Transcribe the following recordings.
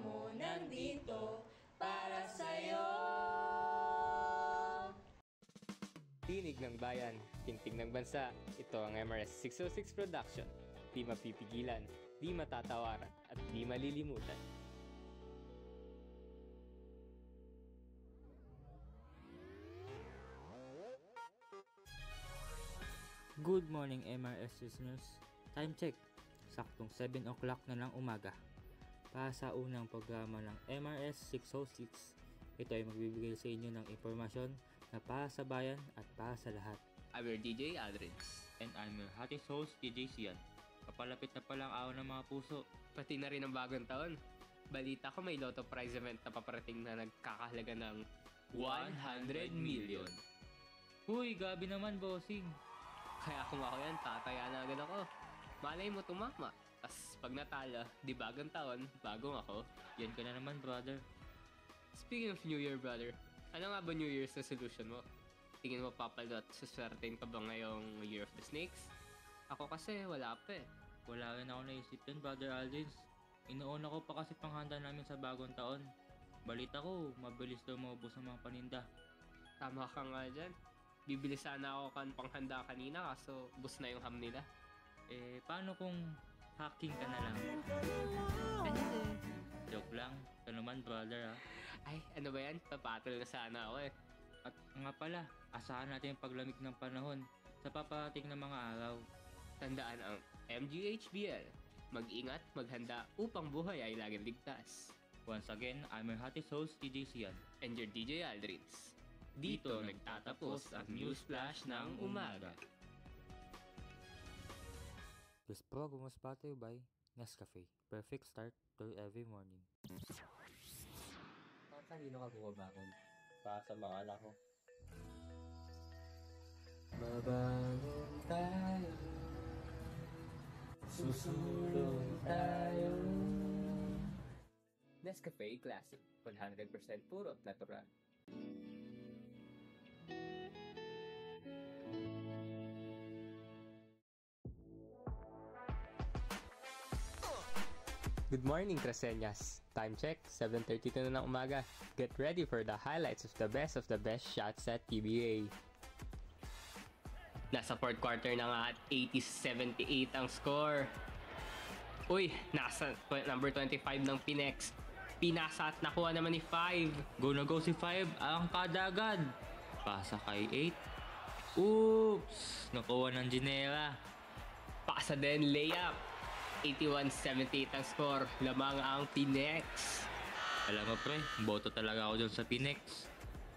mo nandito para sa'yo. Tinig ng bayan, tintig ng bansa. Ito ang MRS 606 Production. Di mapipigilan, di matatawaran, at di malilimutan. Good morning MRS listeners. Time check. Saktong 7 o'clock na ng umaga. Para sa unang programa ng MRS 606, ito ay magbibigay sa inyo ng impormasyon na para sa bayan at para sa lahat. I'm your DJ Aldrins. And I'm your hottest host, DJ Sian. Kapalapit na palang araw ng mga puso. Pati na rin ang bagong taon. Balita ko may Lotto prize event na paparating na nagkakahalaga ng 100 million. Huy, gabi naman bossing. Kaya kung ako yan, tataya na agad ako. Malay mo tumama. As pag natala, di bagong taon, bagong ako. Yan ka na naman brother. Speaking of New Year, brother, ano nga ba New Year's resolution mo? Tingin mo papalot sa swertein ka ba ngayong Year of the Snakes? Ako kasi, wala pa eh. Wala rin ako naisip yun brother Aldrins. Inuuna ko pa kasi panghanda namin sa bagong taon. Balita ko, mabilis daw maubos ang mga paninda. Tama ka nga dyan. Bibili sana ako kan panghanda kanina kaso bus na yung ham nila. Eh, paano kung hacking ka na lang? Joke lang. Ito naman brother ha. Ay, ano ba yan? Papatol na sana ako eh. At nga pala, asahan natin yung paglamig ng panahon sa paparating na mga araw. Tandaan ang MGHBL. Mag-ingat, maghanda upang buhay ay laging ligtas. Once again, I'm your hottest host, DJ Sian. And your DJ Aldrins. Dito nagtatapos ang news flash ng umaga. This program was brought to you by Nescafe. Perfect start to every morning. Kanino ka bumabangon? Para sa mga anak ko. Babangon tayo, susulong tayo. Nescafe Classic, 100% puro natural. Good morning, Cresceñas. Time check, 7:32 na ng umaga. Get ready for the highlights of the best shots at PBA. Nasa fourth quarter na nga at 80-78 ang score. Uy, nasa number 25 ng Pinex. Pinasa at nakuha naman ni 5. Go na go si 5, ang kadagad. Pasa kay 8. Oops! Nakuha ng Ginera. Pasa din, layup. 81-78 ang score. Lamang ang Pinex. Alam mo pre, boto talaga ako dyan sa Pinex.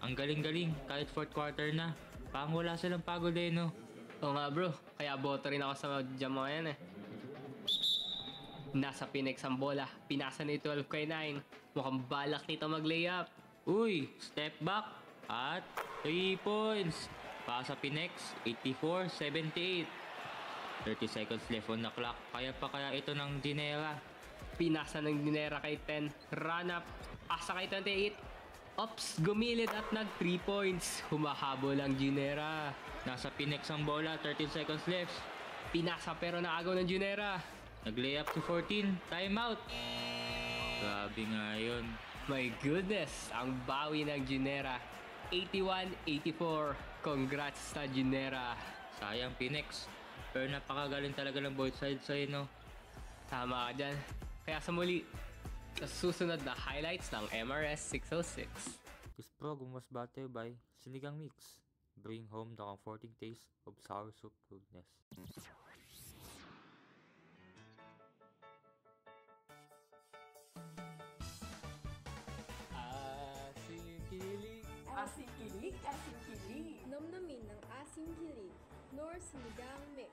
Ang galing-galing, kahit fourth quarter na. Parang wala silang pagod eh, no? Oo nga bro, kaya boto rin ako sa jam mga yan eh. Nasa Pinex ang bola. Pinasa ni 12 kay 9. Mukhang balak nito mag-layup. Uy, step back. At 3 points. Para sa Pinex, 84-78. 30 seconds left on the clock. Kaya pa kaya ito ng Ginera. Pinasa ng Ginera kay 10. Run up. Pasa kay 28. Ops, gumilid at nag 3 points. Humahabol ang Ginera. Nasa Pinex ang bola. 13 seconds left. Pinasa pero naagaw ng Ginera. Nag-layup to 14. Timeout. Grabe nga yun. My goodness, ang bawi ng Ginera. 81-84. Congrats sa Ginera. Sayang Pinex. Pero napakagaling talaga ng both sides sa'yo, no? Tama ka dyan. Kaya sa muli, sa susunod na highlights ng MRS 606. This program was brought to you by Sinigang Mix. Bring home the comforting taste of sour soup goodness. Asing kilig, asing kilig. Namnamin ng Asing Kilig, nor Sinigang Mix.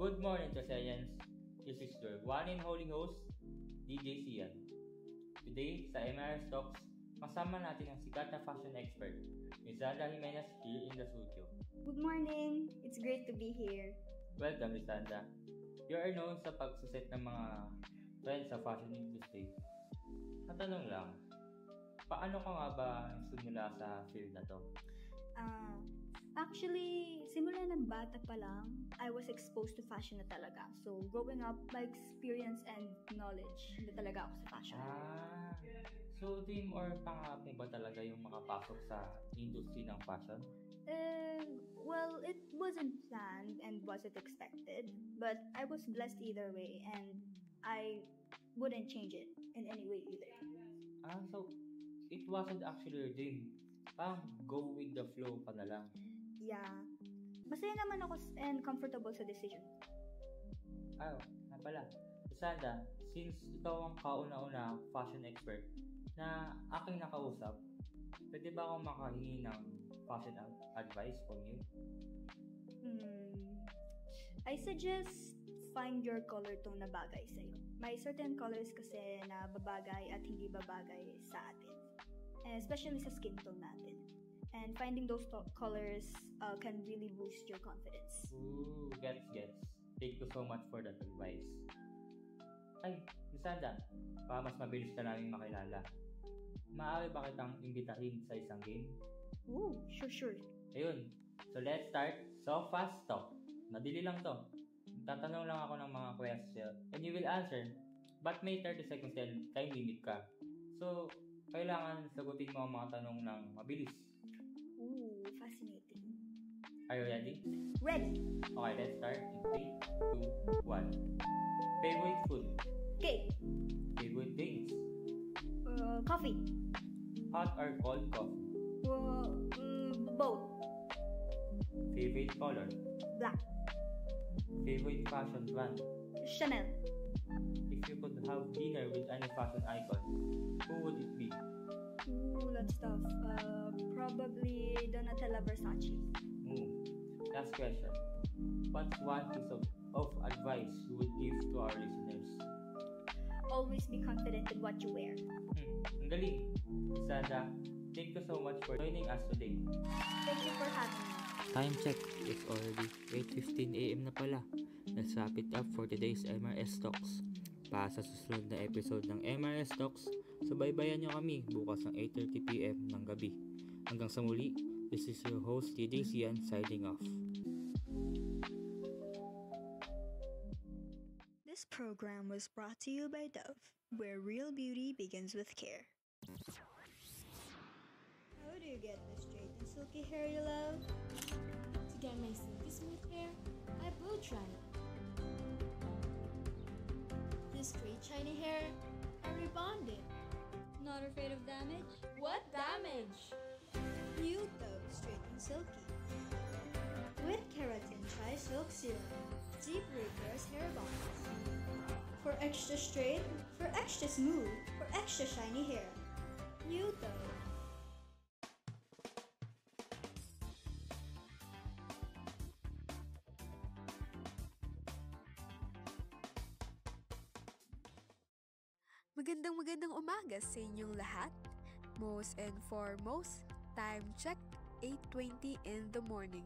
Good morning, Cresceñans. This is your one and holy host, DJ Sian. Today, sa MRS Talks, kasama natin ang sikat na fashion expert, Ms. Zanda Jimenez here in the studio. Good morning! It's great to be here. Welcome, Ms. Zanda. You are known sa pagsuset ng mga trends sa fashion industry. Katanong lang, paano ka nga ba sumula sa field na to? Actually, simula ng bata pa lang, I was exposed to fashion na talaga. So, growing up, my experience and knowledge na talaga ako sa fashion. So dream or pangarap mo ba talaga yung makapasok sa industry ng fashion? Well, it wasn't planned and wasn't expected, but I was blessed either way, and I wouldn't change it in any way either. So it wasn't actually your dream. Go with the flow ka na lang. Yeah. Masaya naman ako and comfortable sa decision. Nga pala. Sanda, since ikaw ang kauna-una fashion expert na aking nakausap, pwede ba akong makahingi ng fashion advice from you? I suggest find your color tone na bagay sa'yo. May certain colors kasi na babagay at hindi babagay sa atin. Especially sa skin tone natin. And finding those colors can really boost your confidence. Ooh, gets. Thank you so much for that advice. Ay, Sanda, para mas mabilis ka namin makilala, maaari ba kitang imbitahin sa isang game? Ooh, sure. Ayun, so let's start. So fast talk. Madili lang to. Tatanong lang ako ng mga question and you will answer, but may 30 seconds time limit ka. So, kailangan sagutin mo ang mga tanong ng mabilis. Ooh, fascinating. Are you ready? Ready. Okay, let's start in 3, 2, 1. Favorite food? Cake. Favorite drinks? Coffee. Hot or cold coffee? Both. Favorite color? Black. Favorite fashion brand? Chanel. If you could have dinner with any fashion icon, who would it be? Ooh, that's tough. Probably Donatella Versace. Last question. What's one piece of advice you would give to our listeners? Always be confident in what you wear. Ang galing. Sanda, thank you so much for joining us today. Thank you for having me. Time check. It's already 8:15 AM na pala. Let's wrap it up for today's MRS Talks. Para sa susunod na episode ng MRS Talks, subaybayan nyo kami bukas ng 8:30 PM ng gabi. Hanggang sa muli, this is your host TJ Sian signing off. This program was brought to you by Dove, where real beauty begins with care. How do you get the straight and silky hair you love? To get my silky smooth hair, I blow dry. This straight shiny hair, I rebond it. Not afraid of damage? What damage? New Dove Straight and Silky. With Keratin Tri-Silk Serum, deep repairs hair bonds. For extra straight, for extra smooth, for extra shiny hair. New Dove. Magandang umaga sa inyong lahat. Most and foremost, time check 8:20 in the morning.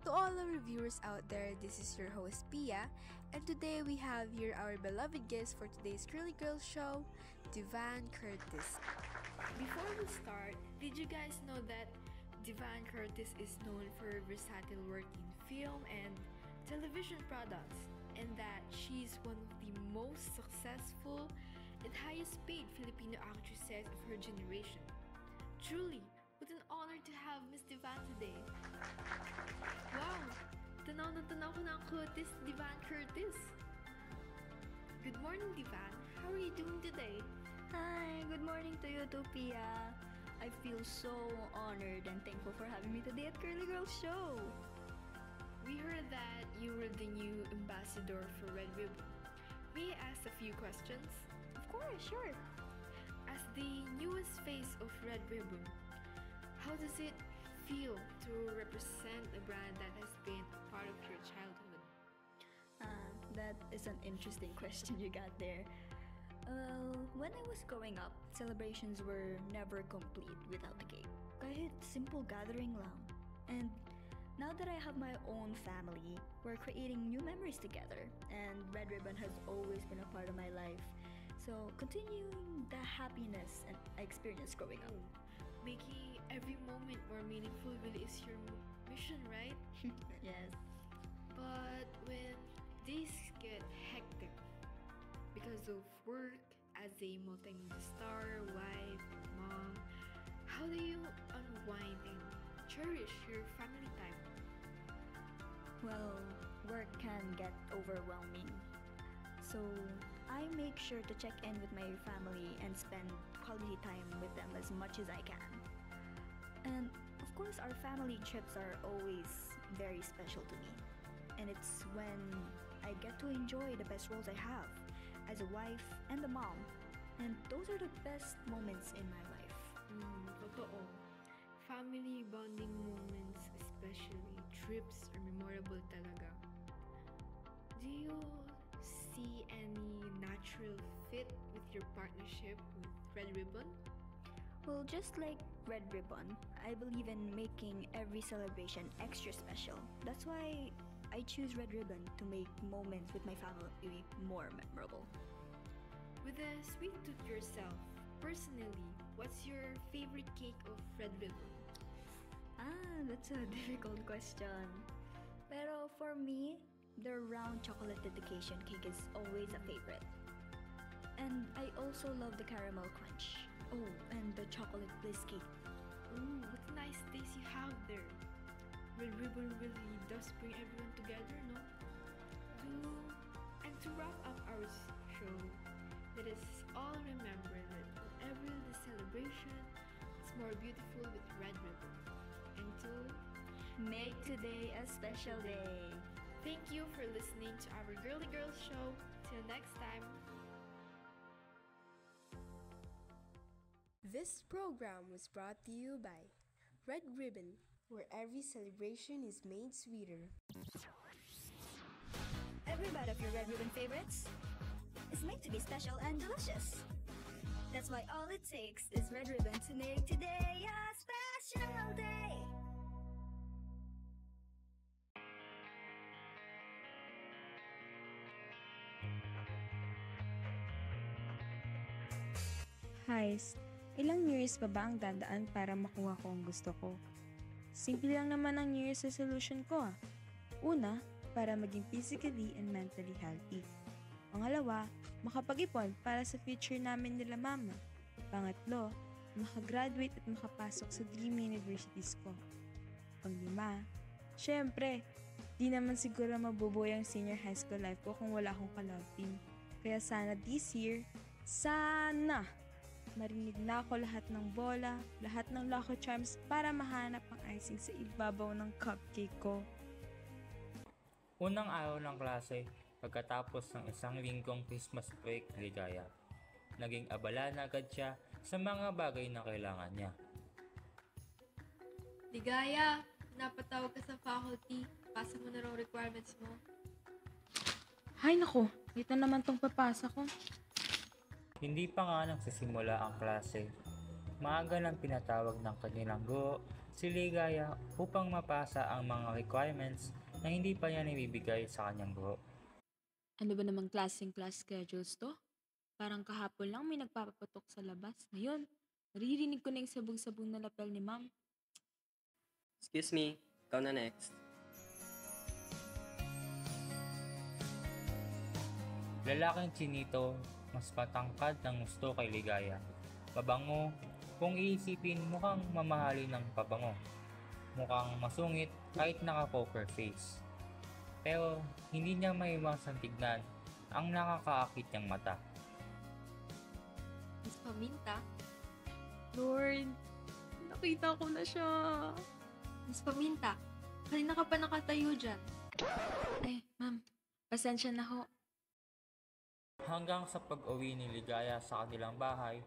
To all our viewers out there, this is your host Pia, and today we have here our beloved guest for today's Curly Girls show, Divan Curtis. Before we start, did you guys know that Divan Curtis is known for her versatile work in film and television products, and that she's one of the most successful and highest paid Filipino actresses of her generation? Truly, what an honor to have Miss Divan today. Wow! Tanaw na tanaw ko na ang Curtis, Divan Curtis. Good morning, Divan. How are you doing today? Hi, good morning to you too, Pia. I feel so honored and thankful for having me today at Curly Girls Show. We heard that you were the new ambassador for Red Ribbon. May I ask a few questions? Of course, sure. As the newest face of Red Ribbon, how does it feel to represent a brand that has been a part of your childhood? That is an interesting question you got there. When I was growing up, celebrations were never complete without a cake. Kahit simple gathering lang. And now that I have my own family, we're creating new memories together. And Red Ribbon has always been a part of my life. So, continuing the happiness I experienced growing up. Making every moment more meaningful really is your mission, right? Yes. But when days get hectic because of work as a multi-star wife, mom, how do you unwind and cherish your family time? Well, work can get overwhelming. So, I make sure to check in with my family and spend quality time with them as much as I can. And of course, our family trips are always very special to me. And it's when I get to enjoy the best roles I have as a wife and a mom. And those are the best moments in my life. Totoo. Family bonding moments, especially trips, are memorable talaga. Do you see any natural fit with your partnership with Red Ribbon? Well, just like Red Ribbon, I believe in making every celebration extra special. That's why I choose Red Ribbon to make moments with my family more memorable. With a sweet tooth yourself, personally, what's your favorite cake of Red Ribbon? That's a difficult question. Pero for me, the round chocolate dedication cake is always a favorite. And I also love the caramel crunch. Oh, and the chocolate bliss cake. Ooh, what a nice taste you have there. Red Ribbon really does bring everyone together, no? And to wrap up our show, let us all remember that whatever the celebration, it's more beautiful with Red Ribbon. And to make today a special day. Thank you for listening to our Girly Girls show. Till next time. This program was brought to you by Red Ribbon, where every celebration is made sweeter. Every bite of your Red Ribbon favorites is made to be special and delicious. That's why all it takes is Red Ribbon to make today a special day. Guys, ilang years pa ba ang dadaan para makuha ko ang gusto ko? Simple lang naman ang New Year's resolution ko ah. Una, para maging physically and mentally healthy. Pangalawa, makapag-ipon para sa future namin nila mama. Pangatlo, makagraduate at makapasok sa dream universities ko. Panglima, syempre, di naman siguro mabubuhay ang senior high school life ko kung wala akong ka-love team. Kaya sana this year, sana marinig na ako lahat ng bola, lahat ng Lucky Charms para mahanap ang icing sa ibabaw ng cupcake ko. Unang araw ng klase, pagkatapos ng isang linggong Christmas break, ligaya. Naging abala na agad siya sa mga bagay na kailangan niya. Ligaya, napatawag ka sa faculty. Pasa mo na raw requirements mo. Hay nako, dito naman tong papasa ko. Hindi pa nga nagsisimula ang klase. Maaga nang pinatawag ng kanilang guro si Ligaya upang mapasa ang mga requirements na hindi pa niya nibibigay sa kanyang guro. Ano ba namang klaseng class schedules to? Parang kahapon lang may nagpapaputok sa labas. Ngayon, naririnig ko na yung sabog-sabog na lapel ni ma'am. Excuse me, ikaw na next. Lalaking chinito, mas patangkad ng gusto kay Ligaya. Pabango, kung iisipin mukhang mamahali ng pabango. Mukhang masungit kahit naka-poker face. Pero hindi niya maiwasang tignan ang nakakaakit niyang mata. Miss Paminta? Lord, nakita ko na siya. Miss Paminta, kanina ka pa nakatayo dyan. Ay, ma'am, pasensya na ho. Hanggang sa pag-uwi ni Ligaya sa kanilang bahay,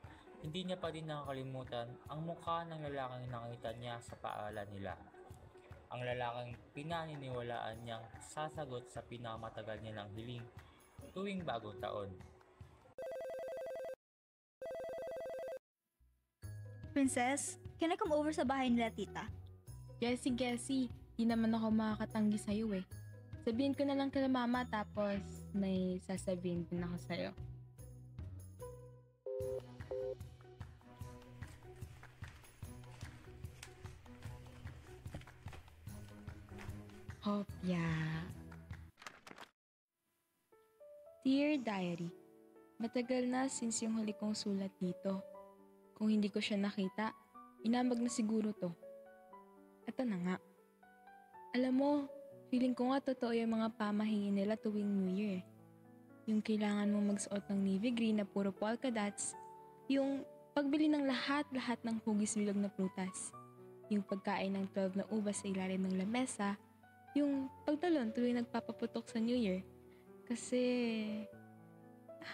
hindi niya pa din nakakalimutan ang mukha ng lalaking nakita niya sa paaralan nila. Ang lalaking pinaniniwalaan niyang sasagot sa pinakamatagal niya ng hiling tuwing bagong taon. Princess, can I come over sa bahay nila tita? Gessie, di naman ako makakatanggi sa'yo eh. Sabihin ko na lang kay mama tapos may sasabihin din ako sa'yo. Kopya. Dear Diary, matagal na since yung huli kong sulat dito. Kung hindi ko siya nakita, inambag na siguro to. Ito na nga. Alam mo, feeling ko nga totoo yung mga pamahiin nila tuwing New Year. Yung kailangan mong magsuot ng navy green na puro polka dots, yung pagbili ng lahat-lahat ng hugis bilog na prutas, yung pagkain ng 12 na ubas sa ilalim ng lamesa, yung pagtalon tuloy nagpapaputok sa New Year. Kasi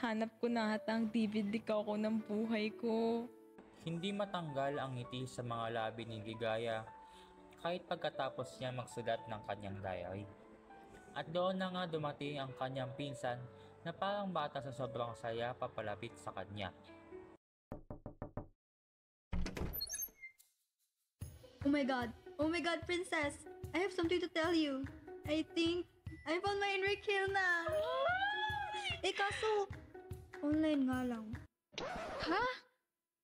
hanap ko na ata ang David Licao ko ng buhay ko. Hindi matanggal ang ngiti sa mga labi ni Ligaya kahit pagkatapos niya magsulat ng kanyang diary. At doon na nga dumating ang kanyang pinsan na parang bata sa sobrang saya papalapit sa kanya. Oh my god, princess! I have something to tell you. I think I found my Enrique Hill na! Kaso, online nga lang. Ha?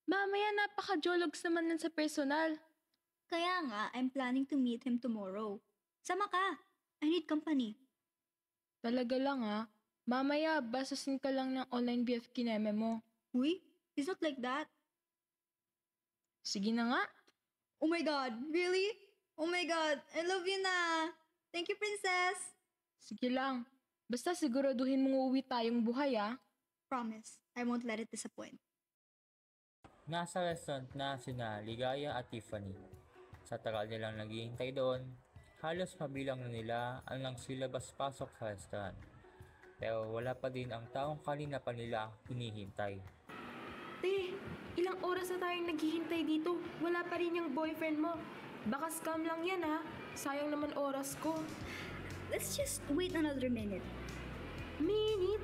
Mamaya napaka-jologs naman nun sa personal. Kaya nga, I'm planning to meet him tomorrow. Sama ka! I need company. Talaga lang ha? Mamaya, basasin ka lang ng online BF kineme mo. Uy, it's not like that. Sige na nga. Oh my god, really? Oh my god, I love you na! Thank you, princess! Sige lang. Basta siguraduhin mong uuwi tayong buhay ah. Promise, I won't let it disappoint. Nasa restaurant na sina Ligaya at Tiffany. Sa tagal nilang naghihintay doon, halos mabilang na nila ang nagsilabas-pasok sa restaurant. Pero wala pa din ang taong kanina pa nila hinihintay. Te, ilang oras na tayong naghihintay dito. Wala pa rin yung boyfriend mo. Baka scam lang yan ha. Sayang naman oras ko. Let's just wait another minute. Minute?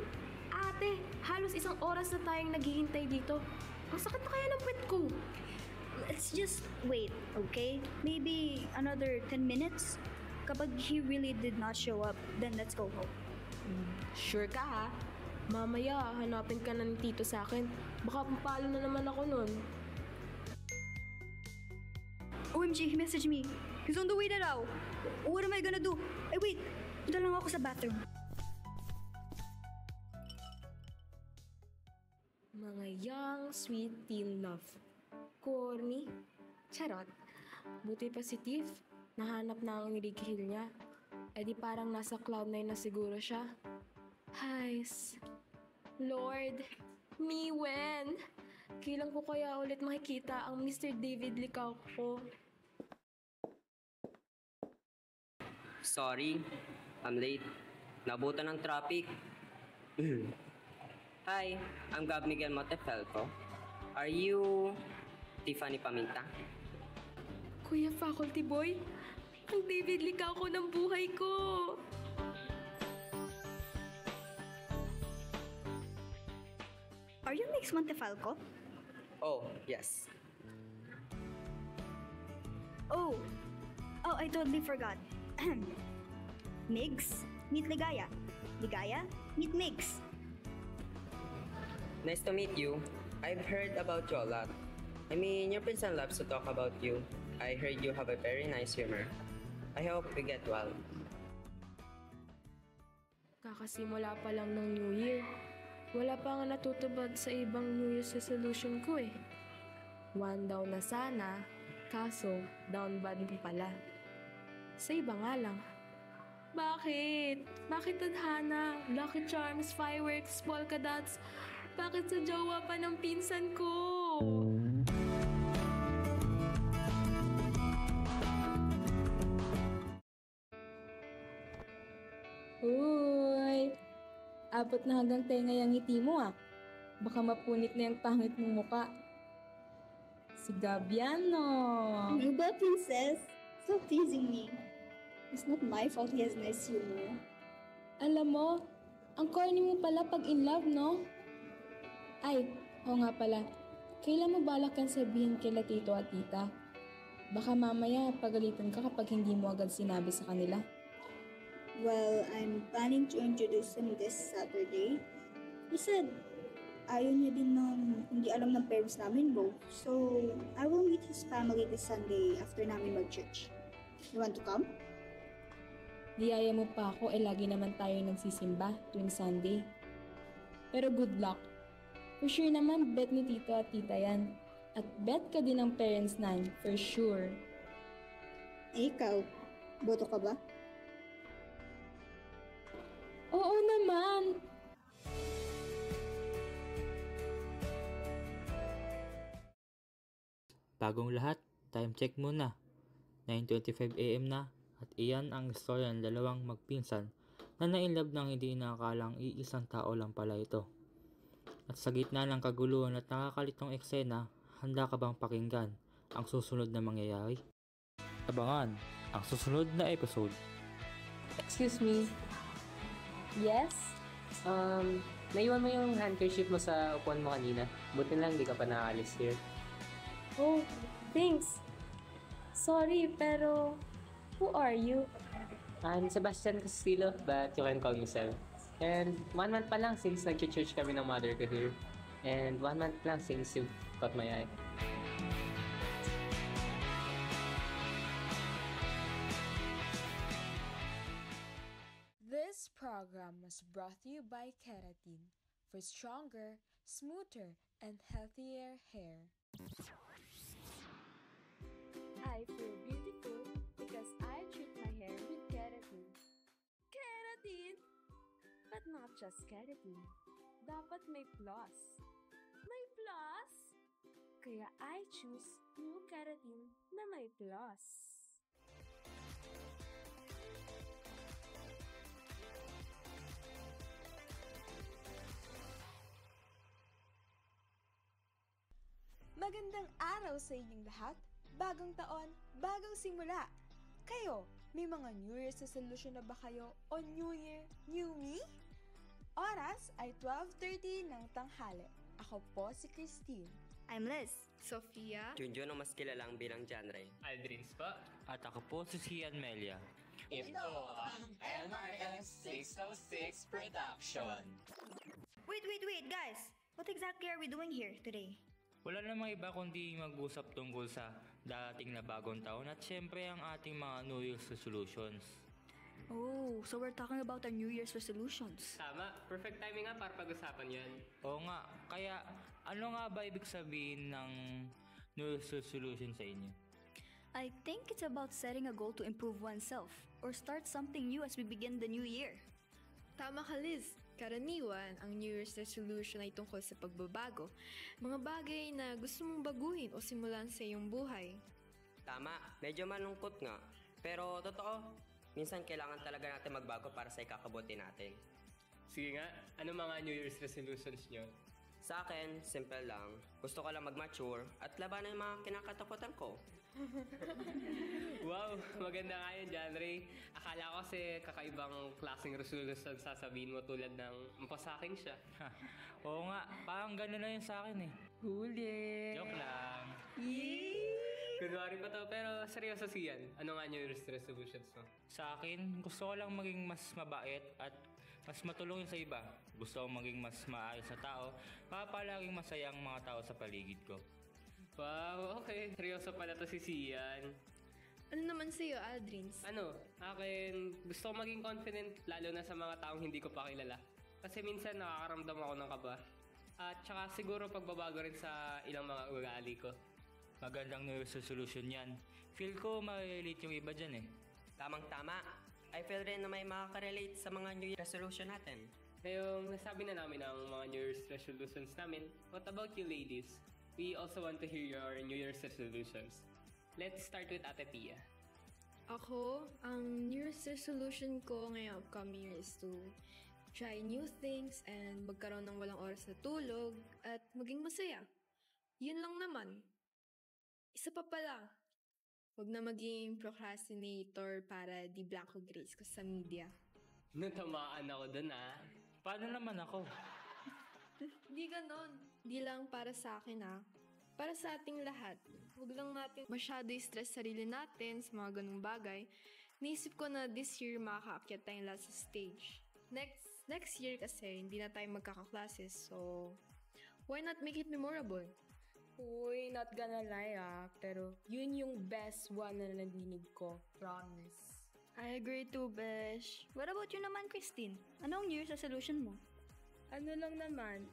Ate, halos isang oras na tayong naghihintay dito. Ang sakit na kaya ng puwet ko. Let's just wait, okay? Maybe another 10 minutes? Kapag he really did not show up, then let's go home. Sure ka ha? Mamaya, hanapin ka na ni Tito sa akin. Baka palo na naman ako nun. OMG, he messaged me. He's on the way na raw. What am I gonna do? Ay, wait. Punta lang ako sa bathroom. Mga young, sweet teen love. Corny. Charot. Buti pa si Tiff. Nahanap na ang nirigihil niya. Eh di parang nasa cloud9 na siguro siya. Hays. Lord, me when? Kailan ko kaya ulit makikita ang Mr. David Licao ko? Sorry, I'm late. Nabutan ng traffic. Hi, I'm Gab Miguel Montefelco. Are you Tiffany Paminta? Kuya Faculty Boy, ang David Licao ko ng buhay ko! Are you Mix Montefalco? Oh, yes. Oh, I totally forgot. Migs, meet Ligaya. Ligaya, meet Migs. Nice to meet you. I've heard about you a lot. I mean, your pinsan loves to talk about you. I heard you have a very nice humor. I hope we get well. Kakasimula pa lang ng New Year. Wala pa nga natutupad sa ibang New Year's resolution ko eh. One down na sana, kaso down bad pala. Sa iba nga lang. Bakit? Bakit tadhana? Lucky Charms, fireworks, polka dots? Bakit sa jowa pa ng pinsan ko? Uy! Abot na hanggang tenga yung ngiti mo ah. Baka mapunit na yung pangit mong muka. Si Gabiano. Ano ba, princess? Stop teasing me. It's not my fault he has nice humor. Alam mo, ang corny mo pala pag in love, no? Ay, oo nga pala. Kailan mo balak yan sabihin kila tito at tita? Baka mamaya pagalitan ka kapag hindi mo agad sinabi sa kanila. Well, I'm planning to introduce him this Saturday. He said, ayaw niya din hindi alam ng parents namin both. So, I will meet his family this Sunday after namin mag-church. You want to come? Niyaya mo pa ako lagi naman tayo nagsisimba tuwing Sunday. Pero good luck. For sure naman, bet ni Tito at Tita yan. At bet ka din ng parents nan, for sure. Eh, ikaw, boto ka ba? Oo naman! Bagong lahat, time check muna. 9:25 AM na at iyan ang istorya ng dalawang magpinsan na nainlove nang hindi inakalang iisang tao lang pala ito. At sa gitna ng kaguluhan at nakakalitong eksena, handa ka bang pakinggan ang susunod na mangyayari? Abangan ang susunod na episode. Excuse me. Yes? Naiwan mo yung handkerchief mo sa upuan mo kanina. Buti lang di ka pa nakaalis here. Oh, thanks. Sorry, pero who are you? I'm Sebastian Castillo, but you can call me Seb. And 1 month pa lang since nag-church kami ng mother ko here. And 1 month lang since you caught my eye. This program was brought to you by Keratin for stronger, smoother, and healthier hair. I feel beautiful because I treat my hair with keratin. Keratin! But not just keratin. Dapat may plus. May plus? Kaya I choose new keratin na may plus. Magandang araw sa inyong lahat. Bagong taon, bagong simula. Kayo, may mga New Year's resolution na ba kayo o New Year, New Me? Oras ay 12:30 ng tanghali. Ako po si Christine. I'm Liz. Sofia. Junjun ang mas kilalang bilang genre. Aldrins pa. At ako po si Cian Melia. Ito ang MRS 606 Production. Wait, guys! What exactly are we doing here today? Wala namang iba kundi mag-usap tungkol sa dating na bagong taon at syempre ang ating mga New Year's resolutions. Oh, so we're talking about our New Year's resolutions. Tama, perfect timing nga para pag-usapan yan. Oo nga, kaya ano nga ba ibig sabihin ng New Year's resolution sa inyo? I think it's about setting a goal to improve oneself or start something new as we begin the new year. Tama ka, Liz. Karaniwan, ang New Year's resolution ay tungkol sa pagbabago. Mga bagay na gusto mong baguhin o simulan sa iyong buhay. Tama, medyo malungkot nga. Pero totoo, minsan kailangan talaga natin magbago para sa ikakabuti natin. Sige nga, ano mga New Year's resolutions nyo? Sa akin, simple lang. Gusto ko lang mag-mature at labanan yung mga kinakatakutan ko. Wow, maganda nga yun, genre. Akala ko kasi kakaibang klaseng resolution sasabihin mo tulad ng mapasakin siya. Oo nga, parang gano'n na yun sa akin eh. Huli! Joke lang. Kunwari pa to, pero seryoso siyan. Ano nga New Year's resolutions mo? Sa akin, gusto ko lang maging mas mabait at mas matulungin sa iba. Gusto ko maging mas maayos na tao para palaging masaya ang mga tao sa paligid ko. Wow, okay. Seryoso pala to si Sian. Ano naman sa'yo, Aldrins? Ano, akin, gusto ko maging confident lalo na sa mga taong hindi ko pa kilala. Kasi minsan nakakaramdam ako ng kaba. At saka siguro pagbabago rin sa ilang mga ugali ko. Magandang New Year's resolution yan. Feel ko ma-relate yung iba dyan eh. Tamang-tama. I feel rin na may makaka-relate sa mga New Year resolution natin. Ngayong nasabi na namin ang mga New Year's resolutions namin, what about you ladies? We also want to hear your New Year's resolutions. Let's start with Ate Tia. Ako, ang New Year's resolution ko ngayong upcoming year is to try new things and magkaroon ng walang oras na tulog at maging masaya. Yun lang naman. Isa pa pala, huwag na maging procrastinator para di blanco grades ko sa media. Natamaan ako dun ah. Paano naman ako? Di ganon. Di lang para sa akin para sa ating lahat. Huwag lang natin masyado i-stress sarili natin sa mga ganung bagay. Naisip ko na this year makakaakyat tayong lahat sa stage. Next year kasi hindi na tayo magkakaklases, so why not make it memorable? Uy, not gonna lie pero yun yung best one na nadinig ko. Promise. I agree too, Besh. What about you naman, Christine? Anong New Year's resolution mo? Ano lang naman,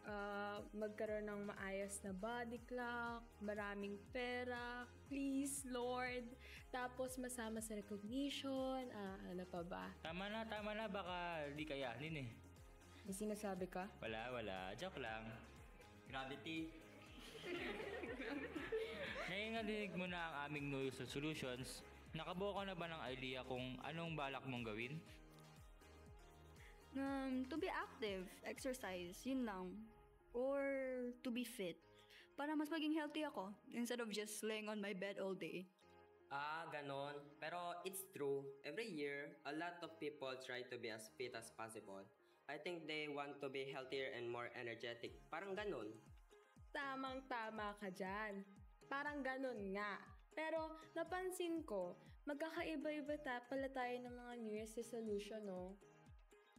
magkaroon ng maayos na body clock, maraming pera, please, Lord. Tapos masama sa recognition, ano pa ba? Tama na, baka di kayanin eh. May sinasabi ka? Wala, joke lang. Gravity. Naiingalig mo na ang aming New Year's resolutions. Nakabuo ka na ba ng idea kung anong balak mong gawin? To be active, exercise, yun lang. Or to be fit. Para mas maging healthy ako, instead of just laying on my bed all day. Ganon. Pero it's true. Every year, a lot of people try to be as fit as possible. I think they want to be healthier and more energetic. Parang ganon. Tamang-tama ka dyan. Parang ganun nga. Pero napansin ko, magkakaiba-iba pala tayo ng mga New Year's resolution, no?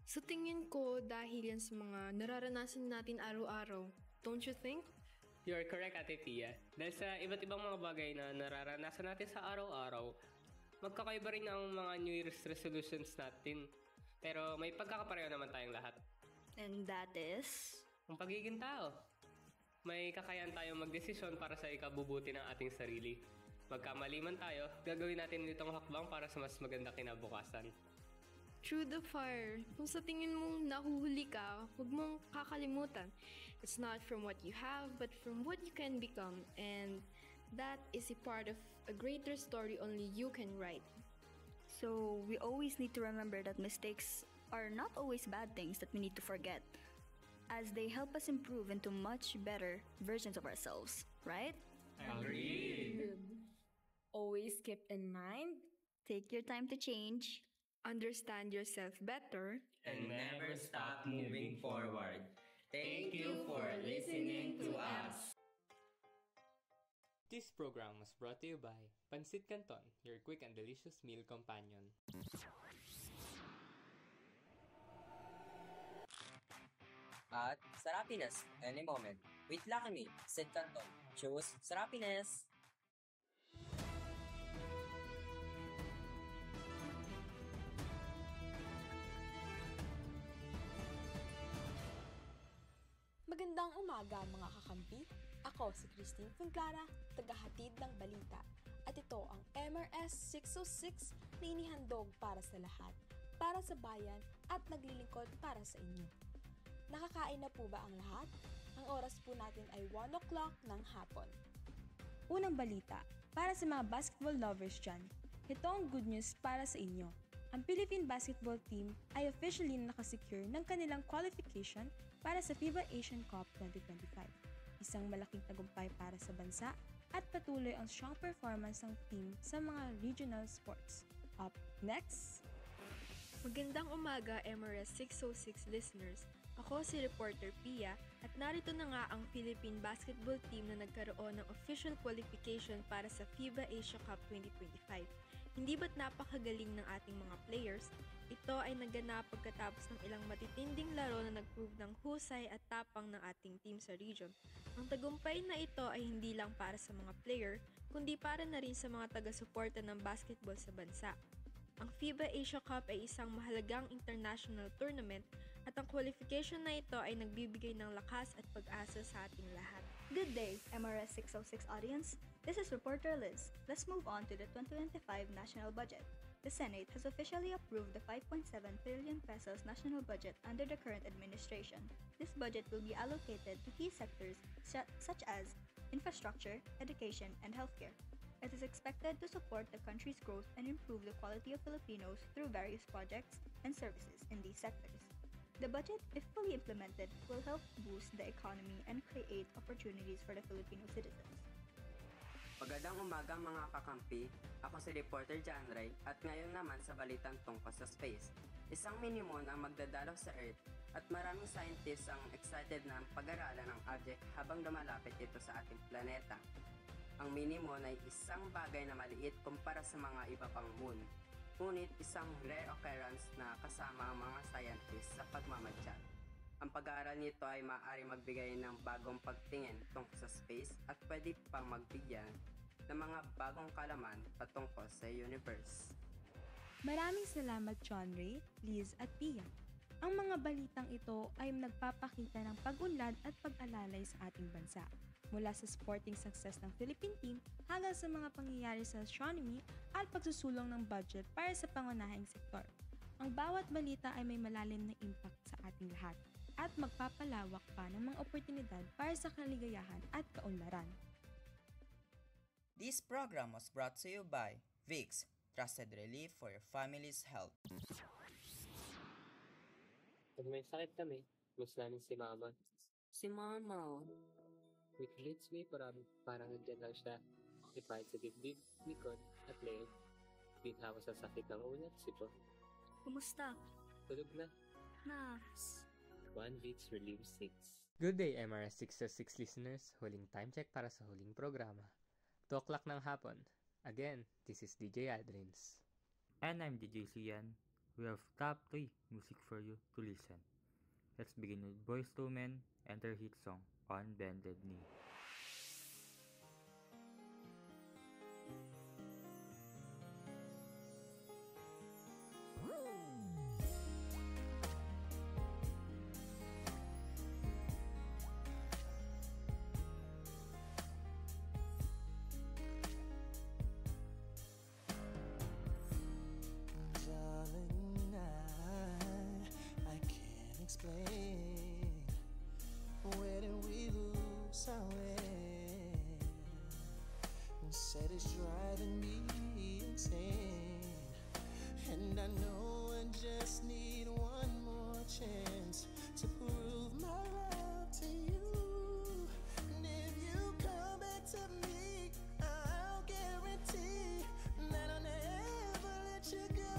Sa tingin ko, dahil yan sa mga nararanasan natin araw-araw. Don't you think? You're correct, Ate Pia. Dahil sa iba't ibang mga bagay na nararanasan natin sa araw-araw, magkakaiba rin ang mga New Year's resolutions natin. Pero may pagkakapareho naman tayong lahat. And that is? Ang pagiging tao. May kakayahan tayong magdesisyon para sa ikabubuti ng ating sarili. Magkamali man tayo, gagawin natin itong hakbang para sa mas maganda kinabukasan. Through the fire. Kung sa tingin mong nahuhuli ka, huwag mong kakalimutan. It's not from what you have, but from what you can become. And that is a part of a greater story only you can write. So, we always need to remember that mistakes are not always bad things that we need to forget, as they help us improve into much better versions of ourselves, right? Agreed. Always keep in mind, take your time to change, understand yourself better, and never stop moving forward. Thank you for listening to us. This program was brought to you by Pansit Canton, your quick and delicious meal companion. At Sarapines, any moment. With Lucky Me, Sid Canton. Choose Sarapines! Magandang umaga mga kakampi. Ako si Christine Funclara, tagahatid ng balita. At ito ang MRS 606 na inihandog para sa lahat, para sa bayan at naglilingkod para sa inyo. Nakakain na po ba ang lahat? Ang oras po natin ay 1 o'clock ng hapon. Unang balita, para sa mga basketball lovers dyan, ito ang good news para sa inyo. Ang Philippine basketball team ay officially nakasecure ng kanilang qualification para sa FIBA Asian Cup 2025. Isang malaking tagumpay para sa bansa at patuloy ang strong performance ng team sa mga regional sports. Up next! Magandang umaga MRS 606 listeners. Ako si reporter Pia at narito na nga ang Philippine basketball team na nagkaroon ng official qualification para sa FIBA Asia Cup 2025. Hindi ba't napakagaling ng ating mga players? Ito ay naganap pagkatapos ng ilang matitinding laro na nag-prove ng husay at tapang ng ating team sa region. Ang tagumpay na ito ay hindi lang para sa mga player, kundi para na rin sa mga taga-suporta ng basketball sa bansa. Ang FIBA Asia Cup ay isang mahalagang international tournament at ang qualification na ito ay nagbibigay ng lakas at pag-asa sa ating lahat. Good day, MRS 606 audience. This is reporter Liz. Let's move on to the 2025 national budget. The Senate has officially approved the 5.7 trillion pesos national budget under the current administration. This budget will be allocated to key sectors such as infrastructure, education, and healthcare. It is expected to support the country's growth and improve the quality of Filipinos through various projects and services in these sectors. The budget, if fully implemented, will help boost the economy and create opportunities for the Filipino citizens. Magandang umaga mga kakampi. Ako si reporter John Ray at ngayon naman sa balitang tungkol sa space. Isang minimon ang magdadalaw sa Earth at maraming scientists ang excited na pag-aralan ng object habang lumalapit ito sa ating planeta. Ang minimon ay isang bagay na maliit kumpara sa mga iba pang moon. Ngunit isang rare occurrence na kasama ang mga scientists sa pagmamatyag. Ang pag-aaral nito ay maaari magbigay ng bagong pagtingin tungkol sa space at pwede pang magbigyan ng mga bagong kalaman patungkol sa universe. Maraming salamat John Ray, Liz at Pia. Ang mga balitang ito ay nagpapakita ng pag-unlad at pag-alalay sa ating bansa. Mula sa sporting success ng Philippine team hanggang sa mga pangyayari sa astronomy at pagsusulong ng budget para sa pangunahing sektor. Ang bawat balita ay may malalim na impact sa ating lahat at magpapalawak pa ng mga oportunidad para sa kaligayahan at kaunlaran. This program was brought to you by Vicks, trusted relief for your family's health. Pag may sakit kami, gusto namin si Mama. Si Mama. With Glitz Way, parang nandyan lang siya. Ipahit sa dibdib, likod, at leeg. Binawa sa sakit ng ulo at sipon. Kumusta? Tulog na. Naps. One Vicks Relief 6. Good day, MRS 606 listeners. Huling time check para sa huling programa. 2 o'clock ng hapon. Again, this is DJ Adrins. And I'm DJ Sian. We have top 3 music for you to listen. Let's begin with Boyz II Men and their hit song, On Bended Knee. Explain, where did we lose our way? Said it's driving me insane, and I know I just need one more chance to prove my love to you. And if you come back to me, I'll guarantee that I'll never let you go.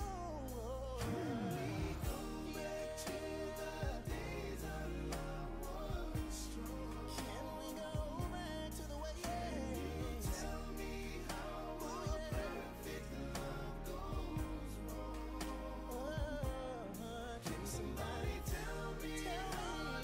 Somebody tell me how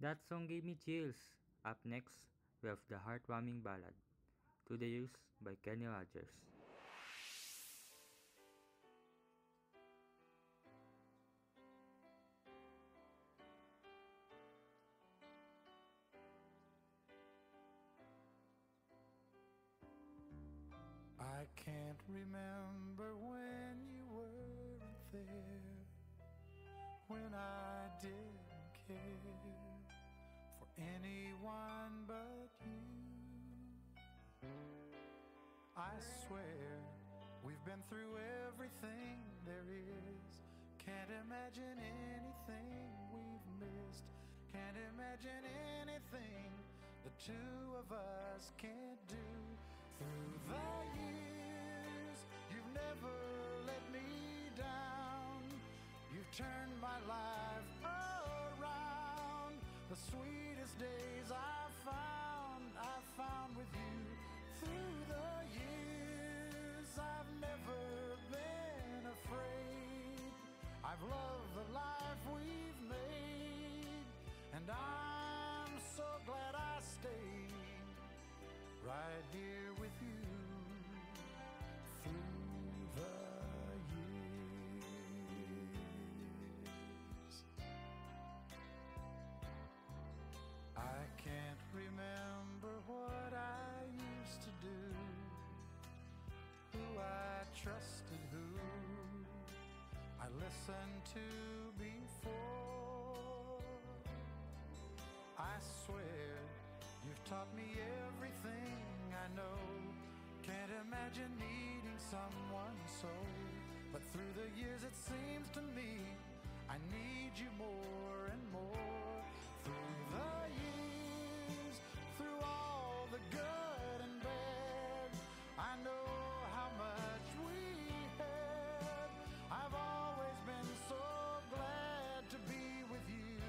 That song gave me chills. Up next, we have the heartwarming ballad, To the Use by Kenny Rogers. I can't remember when you weren't there, when I didn't care for anyone but you. I swear we've been through everything there is. Can't imagine anything we've missed. Can't imagine anything the two of us can't do. Through the years, you've never let me down. You've turned my life around. The sweetest days I've found with you. Through the years, I've never been afraid. I've loved the life we've made, and I'm so glad I stayed right here with you through the years. I can't remember what I used to do, who I trusted, who I listened to before. I swear you've taught me everything I know. Can't imagine needing someone so, but through the years it seems to me I need you more and more. Through the years, through all the good and bad, I know how much we had. I've always been so glad to be with you.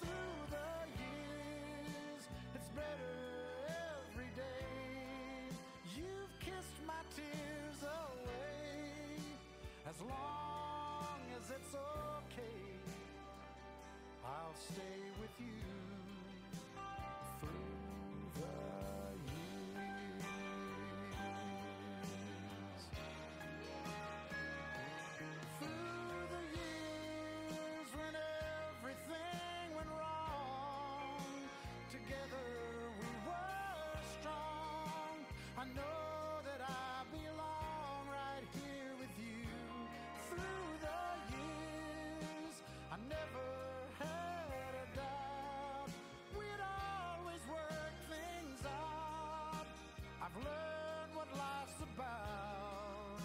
Through the years, it's better every day. You've kissed my tears away. As long as it's okay, I'll stay with you through the years. Through the years when everything went wrong, together we were strong. I know that I belong right here with you. Through the years, I never had a doubt we'd always work things out. I've learned what life's about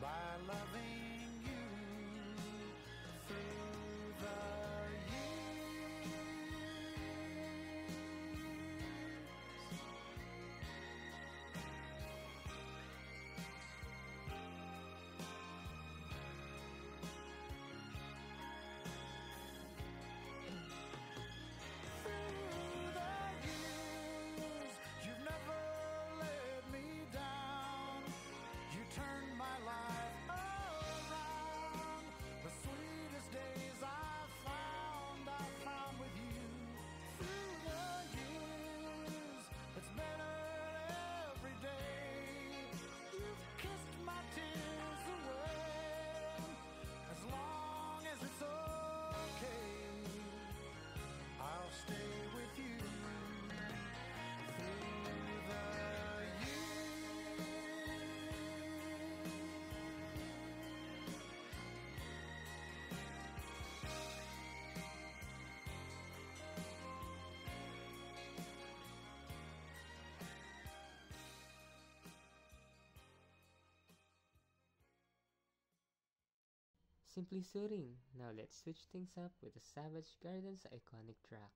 by loving you through the you've never let me down. You turned my life around. The sweetest days I've found with you. Through the years, it's better every day. You've kissed my tears away. As long as it's okay, I'll stay with you through the Simply soothing. Now let's switch things up with the Savage Garden's iconic track,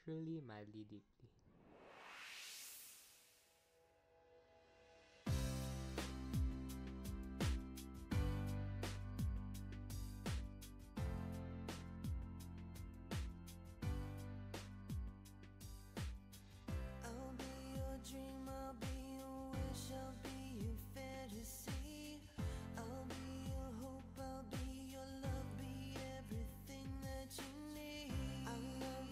Truly Madly Deeply. I'll be your dream, I'll be your wish, I'll be your fantasy. I'll be your hope, I'll be your love, be everything that you need. I love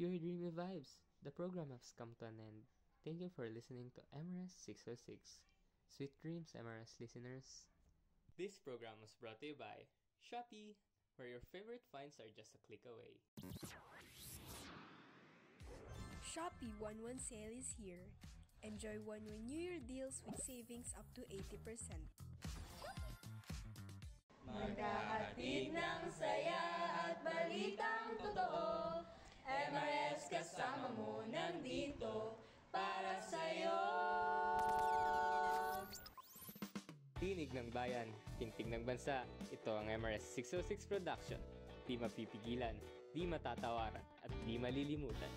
pure dreamy vibes. The program has come to an end. Thank you for listening to MRS 606. Sweet dreams, MRS listeners. This program was brought to you by Shopee, where your favorite finds are just a click away. Shopee 1/1 sale is here. Enjoy 1/1 New Year deals with savings up to 80%. Magkakatid ng saya at balitang totoo, MRS kasama mo nandito para sa'yo. Tinig ng bayan, tintig ng bansa. Ito ang MRS 606 production. Di mapipigilan, di matatawaran, at di malilimutan.